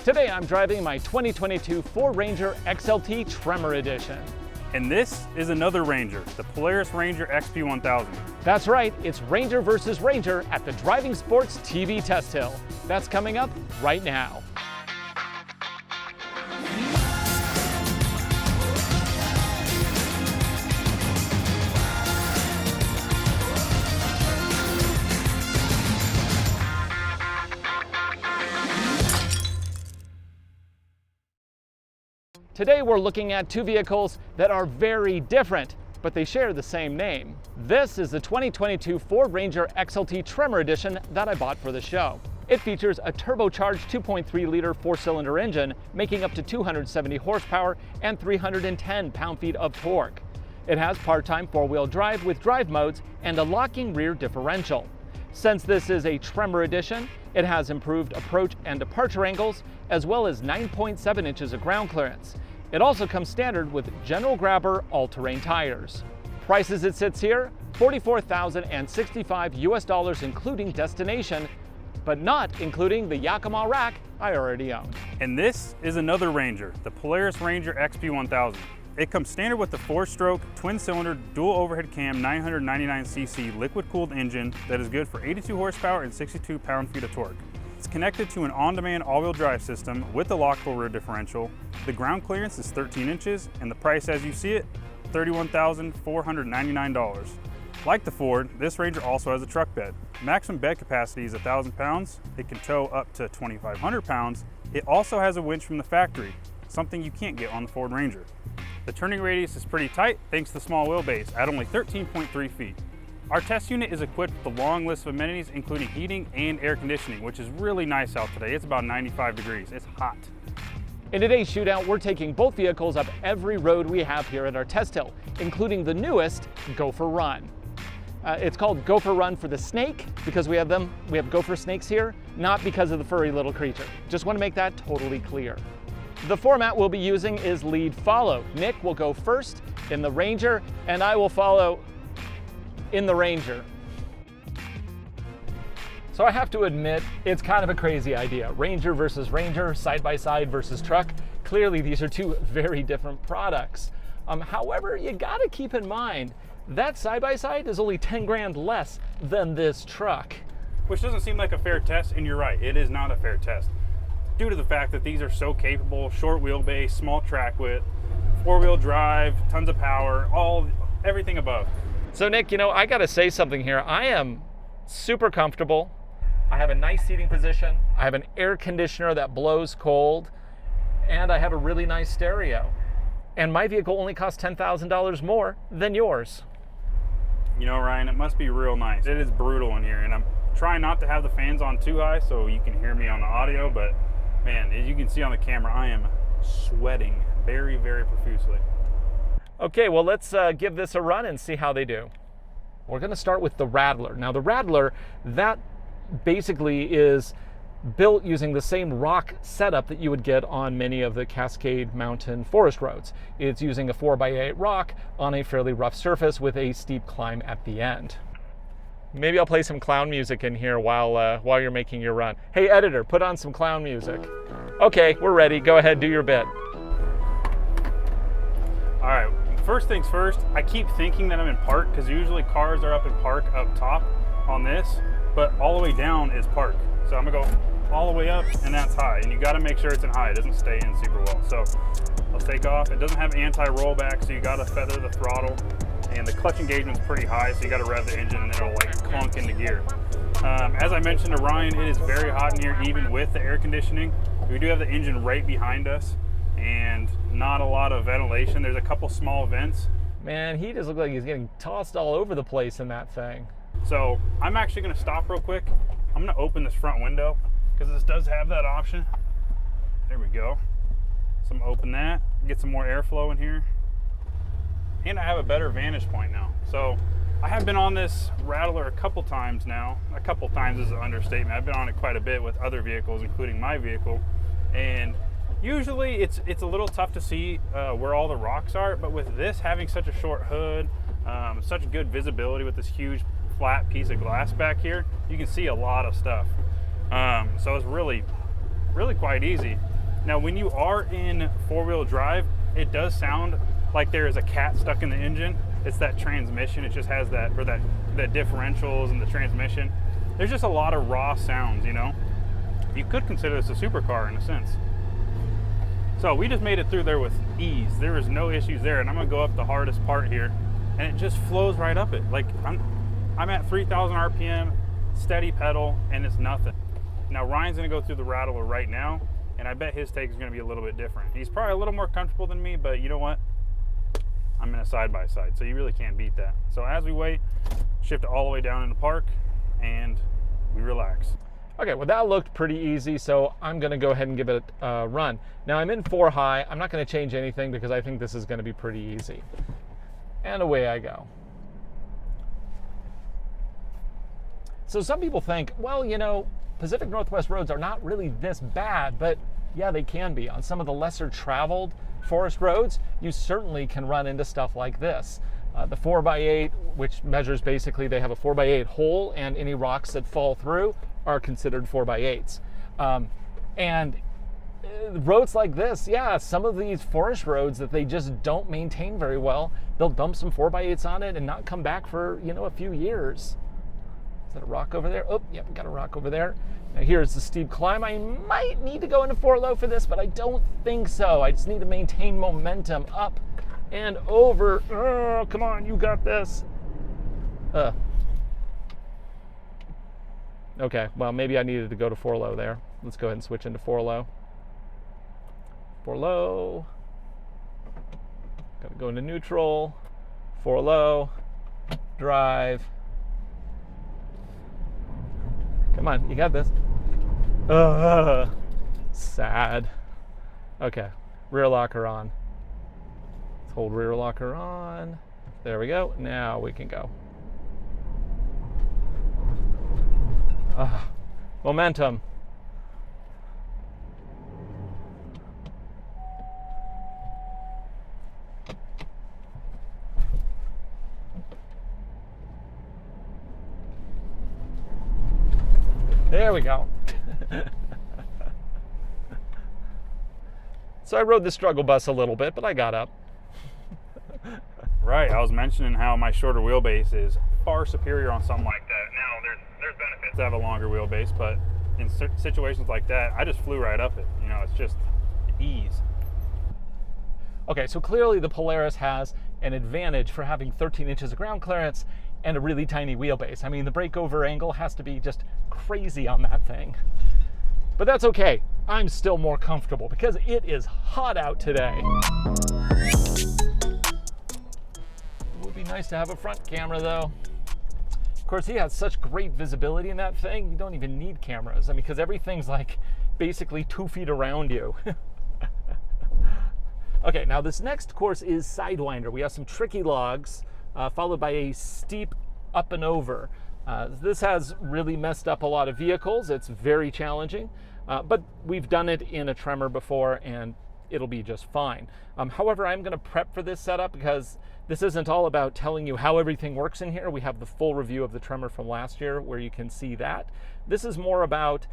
Today I'm driving my 2022 Ford Ranger XLT Tremor Edition. And this is another Ranger, the Polaris Ranger XP1000. That's right, it's Ranger versus Ranger at the Driving Sports TV Test Hill. That's coming up right now. Today we're looking at two vehicles that are very different, but they share the same name. This is the 2022 Ford Ranger XLT Tremor Edition that I bought for the show. It features a turbocharged 2.3-liter four-cylinder engine, making up to 270 horsepower and 310 pound-feet of torque. It has part-time four-wheel drive with drive modes and a locking rear differential. Since this is a Tremor Edition, it has improved approach and departure angles, as well as 9.7 inches of ground clearance. It also comes standard with general grabber all-terrain tires. Price as it sits here, $44,065 US including destination, but not including the Yakima rack I already own. And this is another Ranger, the Polaris Ranger XP1000. It comes standard with the 4-stroke, twin-cylinder, dual overhead cam 999cc liquid-cooled engine that is good for 82 horsepower and 62 pound-feet of torque. It's connected to an on-demand all-wheel drive system with a lockable rear differential. The ground clearance is 13 inches, and the price as you see it, $31,499. Like the Ford, this Ranger also has a truck bed. Maximum bed capacity is 1,000 pounds. It can tow up to 2,500 pounds. It also has a winch from the factory, something you can't get on the Ford Ranger. The turning radius is pretty tight thanks to the small wheelbase at only 13.3 feet. Our test unit is equipped with a long list of amenities including heating and air conditioning, which is really nice out today. It's about 95 degrees, it's hot. In today's shootout, we're taking both vehicles up every road we have here at our test hill, including the newest Gopher Run. It's called Gopher Run for the snake because we have gopher snakes here, not because of the furry little creature. Just want to make that totally clear. The format we'll be using is lead follow. Nick will go first in the Ranger, and I will follow in the Ranger. So I have to admit, it's kind of a crazy idea. Ranger versus Ranger, side-by-side versus truck. Clearly, these are two very different products. However, you gotta keep in mind, that side-by-side is only 10 grand less than this truck. Which doesn't seem like a fair test, and you're right, it is not a fair test. Due to the fact that these are so capable, short wheelbase, small track width, four-wheel drive, tons of power, everything above. So Nick, I gotta say something here. I am super comfortable. I have a nice seating position. I have an air conditioner that blows cold, and I have a really nice stereo. And my vehicle only costs $10,000 more than yours. Ryan, it must be real nice. It is brutal in here, and I'm trying not to have the fans on too high so you can hear me on the audio, but man, as you can see on the camera, I am sweating very, very profusely. Okay, well, let's give this a run and see how they do. We're gonna start with the Rattler. Now the Rattler, that basically is built using the same rock setup that you would get on many of the Cascade Mountain forest roads. It's using a 4x8 rock on a fairly rough surface with a steep climb at the end. Maybe I'll play some clown music in here while you're making your run. Hey editor, put on some clown music. Okay, we're ready. Go ahead, do your bit. All right, first things first, I keep thinking that I'm in park because usually cars are up in park up top on this, but all the way down is park. So I'm gonna go all the way up and that's high, and you gotta make sure it's in high. It doesn't stay in super well. So I'll take off. It doesn't have anti-rollback, so you gotta feather the throttle, and the clutch engagement's pretty high, so you gotta rev the engine and it'll like clunk into gear. As I mentioned to Ryan, it is very hot in here even with the air conditioning. We do have the engine right behind us and not a lot of ventilation. There's a couple small vents. Man, he just looks like he's getting tossed all over the place in that thing. So I'm actually gonna stop real quick. I'm gonna open this front window because this does have that option. There we go. So I'm gonna open that, get some more airflow in here. And I have a better vantage point now. So I have been on this Rattler a couple times now. A couple times is an understatement. I've been on it quite a bit with other vehicles, including my vehicle. And usually it's a little tough to see where all the rocks are, but with this having such a short hood, such good visibility with this huge flat piece of glass back here, you can see a lot of stuff. So it's really quite easy. Now, when you are in four-wheel drive, it does sound like there is a cat stuck in the engine. It's that transmission. It just has that, or that differentials and the transmission. There's just a lot of raw sounds, you know? You could consider this a supercar in a sense. So we just made it through there with ease. There was no issues there, and I'm gonna go up the hardest part here, and it just flows right up it. Like I'm at 3,000 RPM, steady pedal, and it's nothing. Now Ryan's gonna go through the Rattler right now, and I bet his take is gonna be a little bit different. He's probably a little more comfortable than me, but you know what? I'm in a side-by-side, so you really can't beat that. So as we wait, shift it all the way down in the park, and we relax. Okay, well that looked pretty easy, so I'm gonna go ahead and give it a run. Now I'm in 4 high. I'm not gonna change anything because I think this is gonna be pretty easy. And away I go. So some people think, well, you know, Pacific Northwest roads are not really this bad, but yeah, they can be. On some of the lesser traveled forest roads, you certainly can run into stuff like this. The 4x8, which measures basically, they have a 4x8 hole, and any rocks that fall through are considered 4x8s. And roads like this, yeah, some of these forest roads that they just don't maintain very well, they'll dump some 4x8s on it and not come back for, you know, a few years. Is that a rock over there? Oh, yep, got a rock over there. Now here's the steep climb. I might need to go into 4 low for this, but I don't think so. I just need to maintain momentum up and over. Oh, come on, you got this. Okay, well, maybe I needed to go to 4 low there. Let's go ahead and switch into 4 low. 4 low. Gotta go into neutral. 4 low. Drive. Come on, you got this. Sad. Okay, rear locker on. Let's hold rear locker on. There we go. Now we can go. Momentum. There we go. So I rode the struggle bus a little bit, but I got up. Right, I was mentioning how my shorter wheelbase is far superior on something like that. Now, there's benefits to have a longer wheelbase, but in situations like that, I just flew right up it. You know, it's just ease. Okay, so clearly the Polaris has an advantage for having 13 inches of ground clearance and a really tiny wheelbase. I mean, the breakover angle has to be just crazy on that thing. But that's okay. I'm still more comfortable because it is hot out today. It would be nice to have a front camera though. Of course, he has such great visibility in that thing, you don't even need cameras. I mean, because everything's like basically 2 feet around you. Okay, now this next course is Sidewinder. We have some tricky logs, followed by a steep up and over. This has really messed up a lot of vehicles. It's very challenging, but we've done it in a Tremor before and it'll be just fine. However, I'm gonna prep for this setup because this isn't all about telling you how everything works in here. We have the full review of the Tremor from last year where you can see that. This is more about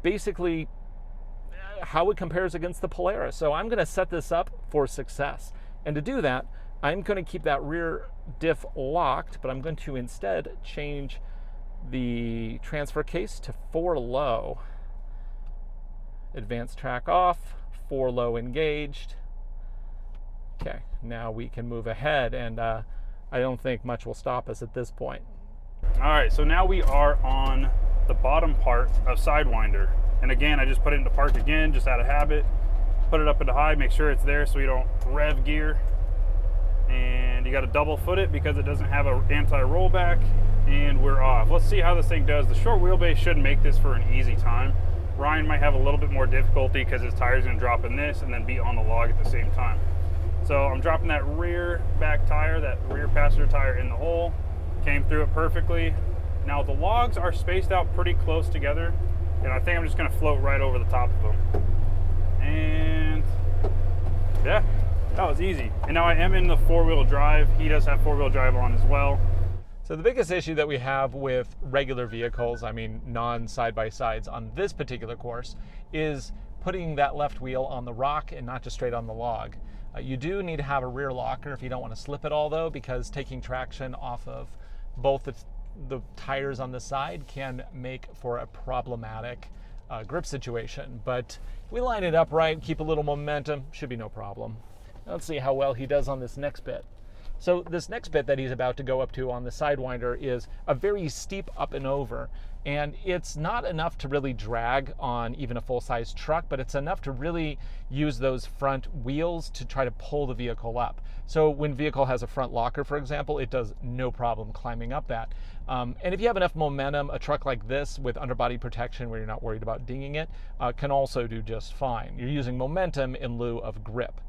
basically how it compares against the Polaris. So I'm gonna set this up for success. And to do that, I'm gonna keep that rear diff locked, but I'm going to instead change the transfer case to 4 low. Advanced track off, 4 low engaged. Okay, now we can move ahead, and I don't think much will stop us at this point. All right, so now we are on the bottom part of Sidewinder. And again, I just put it into park again, just out of habit. Put it up into high, make sure it's there so you don't rev gear. And you got to double foot it because it doesn't have an anti-rollback, and we're off. Let's see how this thing does. The short wheelbase should make this for an easy time. Ryan might have a little bit more difficulty because his tire's gonna drop in this and then be on the log at the same time. So I'm dropping that rear back tire, that rear passenger tire in the hole. Came through it perfectly. Now the logs are spaced out pretty close together, and I think I'm just gonna float right over the top of them. And yeah, that was easy. And now I am in the 4-wheel drive. He does have 4-wheel drive on as well. So the biggest issue that we have with regular vehicles, I mean non-side-by-sides on this particular course, is putting that left wheel on the rock and not just straight on the log. You do need to have a rear locker if you don't want to slip it all though, because taking traction off of both the tires on the side can make for a problematic grip situation. But we line it up right, keep a little momentum, should be no problem. Let's see how well he does on this next bit. So this next bit that he's about to go up to on the Sidewinder is a very steep up and over, and it's not enough to really drag on even a full-size truck, but it's enough to really use those front wheels to try to pull the vehicle up. So when vehicle has a front locker, for example, it does no problem climbing up that. And if you have enough momentum, a truck like this with underbody protection where you're not worried about dinging it can also do just fine. You're using momentum in lieu of grip.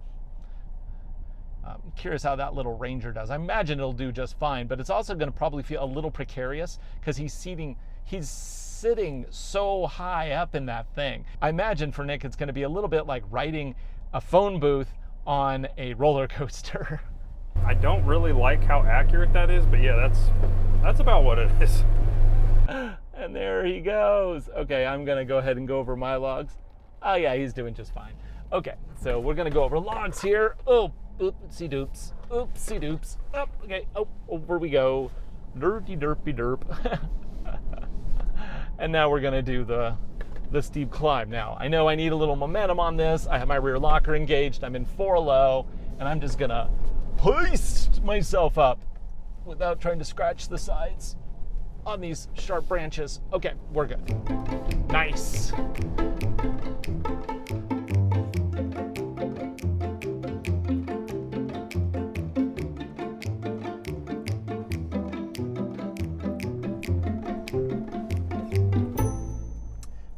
I'm curious how that little Ranger does. I imagine it'll do just fine, but it's also going to probably feel a little precarious because he's sitting so high up in that thing. I imagine for Nick it's going to be a little bit like riding a phone booth on a roller coaster. I don't really like how accurate that is, but yeah, that's about what it is. And there he goes. Okay, I'm going to go ahead and go over my logs. Oh yeah, he's doing just fine. Okay, so we're going to go over logs here. Oh, oopsie doops. Oopsie doops. Oh, okay. Oh, over we go. Dirty derpy derp. And now we're gonna do the steep climb. Now, I know I need a little momentum on this. I have my rear locker engaged. I'm in 4 low, and I'm just gonna hoist myself up without trying to scratch the sides on these sharp branches. Okay, we're good. Nice.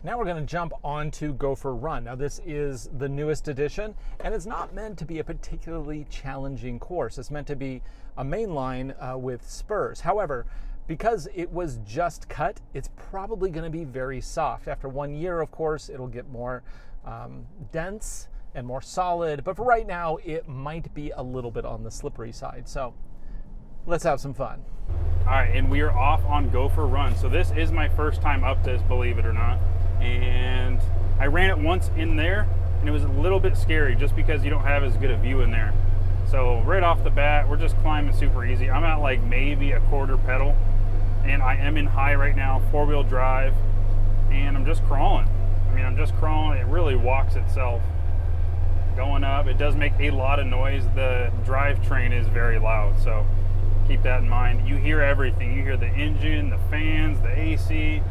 Now we're going to jump onto Gopher Run. Now this is the newest edition, and it's not meant to be a particularly challenging course. It's meant to be a mainline with spurs. However, because it was just cut, it's probably going to be very soft. After 1 year, of course, it'll get more dense and more solid, but for right now, it might be a little bit on the slippery side. So let's have some fun. All right, and we are off on Gopher Run. So this is my first time up this, believe it or not. And I ran it once in there, and it was a little bit scary just because you don't have as good a view in there. So right off the bat, we're just climbing super easy. I'm at like maybe a quarter pedal, and I am in high right now, 4-wheel drive, and I'm just crawling. I mean, I'm just crawling. It really walks itself. Going up, it does make a lot of noise. The drivetrain is very loud, so keep that in mind. You hear everything. You hear the engine, the fans, the AC,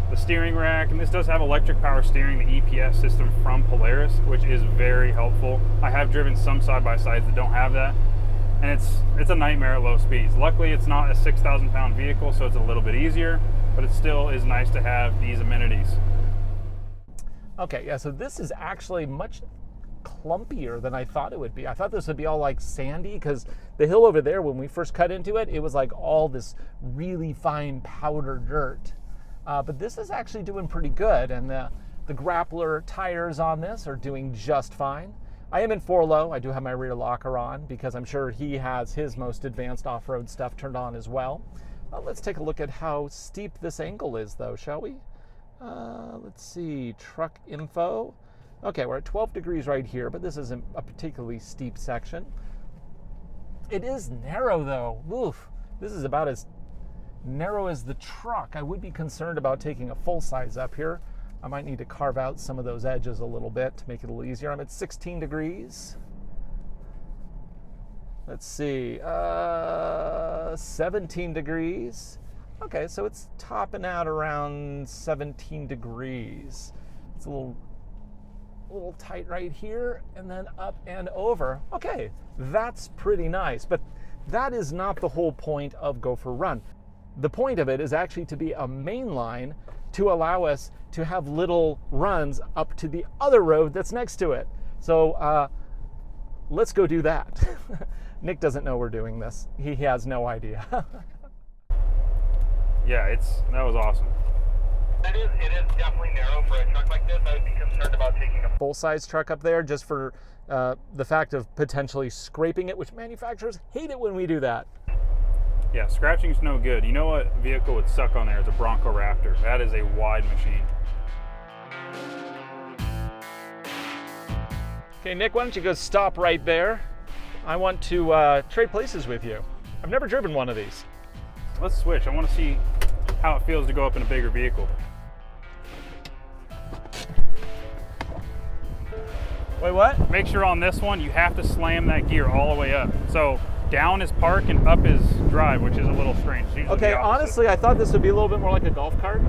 the steering rack, and this does have electric power steering, the EPS system from Polaris, which is very helpful. I have driven some side-by-sides that don't have that, and it's a nightmare at low speeds. Luckily, it's not a 6,000-pound vehicle, so it's a little bit easier, but it still is nice to have these amenities. Okay, yeah, so this is actually much clumpier than I thought it would be. I thought this would be all like sandy, because the hill over there, when we first cut into it, it was like all this really fine powder dirt. But this is actually doing pretty good, and the Grappler tires on this are doing just fine. I am in 4 low. I do have my rear locker on because I'm sure he has his most advanced off-road stuff turned on as well. Let's take a look at how steep this angle is though, shall we? Let's see, truck info. Okay, we're at 12 degrees right here, but this isn't a particularly steep section. It is narrow though. Oof, this is about as narrow as the truck. I would be concerned about taking a full size up here. I might need to carve out some of those edges a little bit to make it a little easier. I'm at 16 degrees. Let's see, 17 degrees. Okay, so it's topping out around 17 degrees. It's a little tight right here, and then up and over. Okay, that's pretty nice, but that is not the whole point of Gopher Run. The point of it is actually to be a main line to allow us to have little runs up to the other road that's next to it. So let's go do that. Nick doesn't know we're doing this. He has no idea. Yeah, that was awesome. It is definitely narrow for a truck like this. I would be concerned about taking a full-size truck up there just for the fact of potentially scraping it, which manufacturers hate it when we do that. Yeah, scratching's no good. You know what vehicle would suck on there is a Bronco Raptor. That is a wide machine. Okay, Nick, why don't you go stop right there? I want to trade places with you. I've never driven one of these. Let's switch. I want to see how it feels to go up in a bigger vehicle. Wait, what? Make sure on this one you have to slam that gear all the way up. So down is park and up is drive, which is a little strange. It's usually Okay, the opposite. honestly, I thought this would be a little bit more like a golf cart.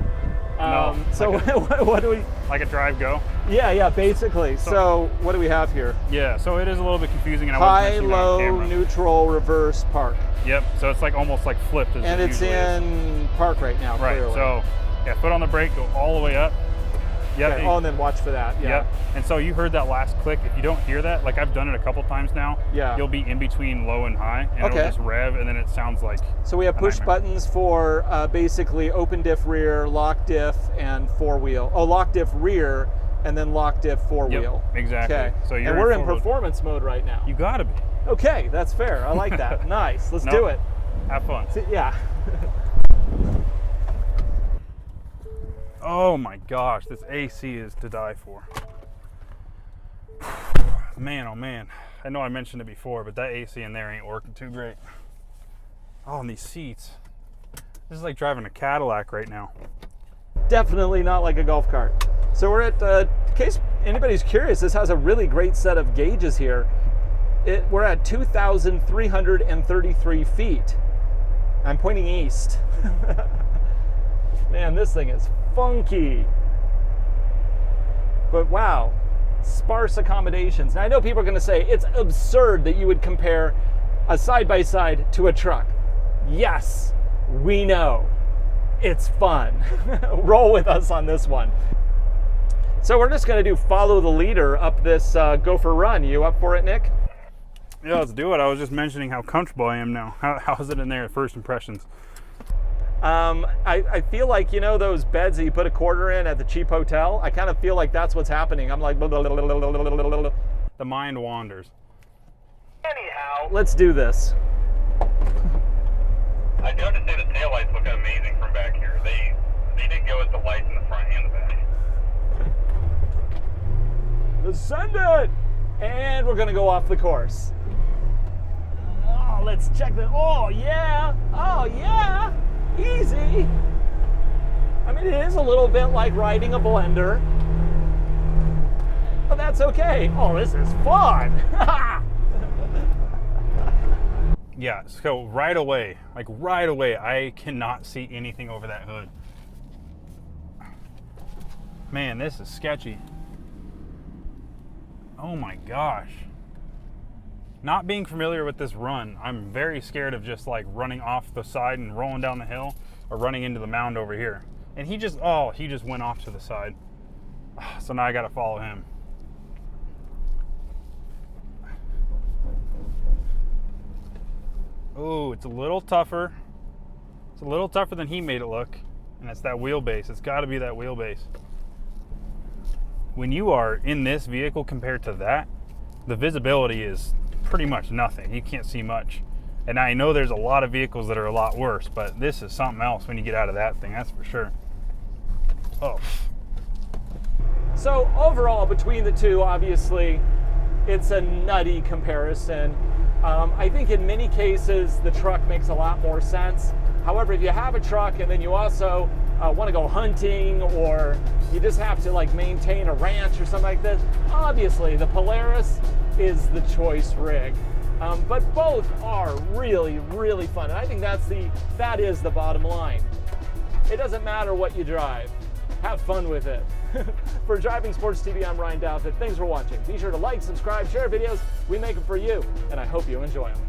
No, So like what do we? like a drive go. Yeah, basically. So what do we have here? Yeah, so it is a little bit confusing, and I High, wasn't mentioning it on low, camera. neutral, reverse, park. Yep. So it's like almost like flipped. As And it it's usually is. in park right now. Right. Clearly. So yeah, foot on the brake, go all the way up. Yep. Okay. Oh, and then watch for that. Yeah. Yep. And so you heard that last click. If you don't hear that, like I've done it a couple times now, Yeah. you'll be in between low and high, and Okay. it'll just rev, and then it sounds like. So we have a push nightmare. buttons for basically open diff rear, lock diff, and four wheel. Oh, lock diff rear, and then lock diff four Yep, wheel. exactly. Okay. So you're and we're in forward. performance mode right now. You gotta be. Okay, that's fair. I like that. Nice. Let's No. do it. Have fun. Yeah. Oh my gosh, this AC is to die for. Man, oh man. I know I mentioned it before, but that AC in there ain't working too great. Oh, and these seats. This is like driving a Cadillac right now. Definitely not like a golf cart. So we're at, in case anybody's curious, this has a really great set of gauges here. We're at 2,333 feet. I'm pointing east. Man, this thing is funky. But wow, sparse accommodations. Now I know people are going to say it's absurd that you would compare a side-by-side to a truck. Yes, we know. It's fun. Roll with us on this one. So we're just going to do follow the leader up this Gopher Run. You up for it, Nick? Yeah, let's do it. I was just mentioning how comfortable I am now. How's it in there at first impressions? I feel like, you know, those beds that you put a quarter in at the cheap hotel? I kind of feel like that's what's happening. I'm like, The mind wanders. Anyhow, let's do this. I do have to say the taillights look amazing from back here. They did go with the lights in the front and the back. Send it! And we're gonna go off the course. Oh, let's check the, oh yeah! Oh yeah! Easy! I mean, it is a little bit like riding a blender. But that's okay. Oh, this is fun! Yeah, so right away, I cannot see anything over that hood. Man, this is sketchy. Oh my gosh. Not being familiar with this run, I'm very scared of just like running off the side and rolling down the hill or running into the mound over here. And he just went off to the side. So now I gotta follow him. Oh, it's a little tougher. It's a little tougher than he made it look. And it's that wheelbase. It's gotta be that wheelbase. When you are in this vehicle compared to that, the visibility is pretty much nothing. You can't see much. And I know there's a lot of vehicles that are a lot worse, but this is something else when you get out of that thing, that's for sure. Oh. So overall, between the two, obviously, it's a nutty comparison. I think in many cases, the truck makes a lot more sense. However, if you have a truck and then you also want to go hunting, or you just have to like maintain a ranch or something like this, obviously the Polaris is the choice rig. But both are really, really fun. And I think that is the bottom line. It doesn't matter what you drive. Have fun with it. For Driving Sports TV, I'm Ryan Douthit. Thanks for watching. Be sure to like, subscribe, share videos. We make them for you, and I hope you enjoy them.